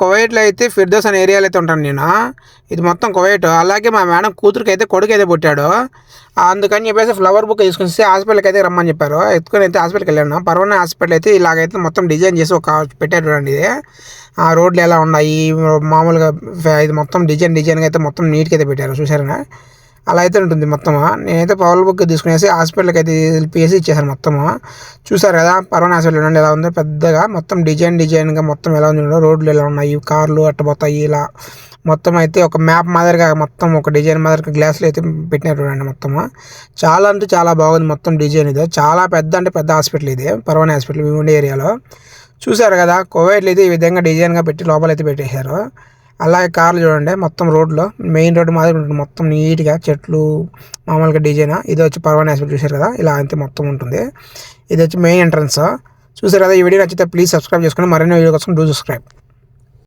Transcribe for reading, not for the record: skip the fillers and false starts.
కువైట్లో అయితే ఫిర్దోస్ అనే ఏరియాలో అయితే ఉంటాను నేను. ఇది మొత్తం కువైట్. అలాగే మా మేడం కూతురికి అయితే కొడుకు అయితే పుట్టాడు. అందుకని చెప్పేసి ఫ్లవర్ బుక్ తీసుకుని హాస్పిటల్కి అయితే రమ్మని చెప్పారు. ఎత్తుకొని అయితే హాస్పిటల్కి వెళ్ళాను. పర్వానే హాస్పిటల్ అయితే ఇలాగైతే మొత్తం డిజైన్ చేసి ఒక పెట్టారు చూడండి. ఇది ఆ రోడ్లు ఎలా ఉన్నాయి మామూలుగా ఇది మొత్తం డిజైన్గా అయితే మొత్తం నీట్గా అయితే పెట్టారు చూసారా. అలా అయితే ఉంటుంది మొత్తము. నేనైతే పవర్ బుక్ తీసుకునేసి హాస్పిటల్కి అయితే వెళ్ళిపోయేసి ఇచ్చేసాను మొత్తము. చూసారు కదా పర్వానే హాస్పిటల్ చూడండి ఎలా ఉందో పెద్దగా మొత్తం డిజైన్గా మొత్తం ఎలా ఉంది. రోడ్లు ఎలా ఉన్నాయి, కార్లు అట్టబోతాయి ఇలా మొత్తం అయితే ఒక మ్యాప్ మాదిరిగా మొత్తం ఒక డిజైన్ మాదిరిగా గ్లాసులు అయితే పెట్టినారు చూడండి మొత్తము. చాలా అంటే చాలా బాగుంది మొత్తం డిజైన్. ఇది చాలా పెద్ద హాస్పిటల్ ఇది పర్వానే హాస్పిటల్ మీ ఉండే ఏరియాలో. చూసారు కదా కువైట్లో అయితే ఈ విధంగా డిజైన్గా పెట్టి లోపలైతే పెట్టేశారు. అలాగే కార్లు చూడండి మొత్తం రోడ్లో మెయిన్ రోడ్డు మాదిరి ఉంటుంది మొత్తం నీట్గా చెట్లు మామూలుగా డిజైన్. ఇది వచ్చి పర్వానే హాస్పిటల్ చూసారు కదా ఇలా అయితే మొత్తం ఉంటుంది. ఇది వచ్చి మెయిన్ ఎంట్రన్స్ చూసారు కదా. ఈ వీడియో నచ్చితే ప్లీజ్ సబ్స్క్రైబ్ చేసుకుని మరిన్ని వీడియో కోసం డూ సబ్స్క్రైబ్.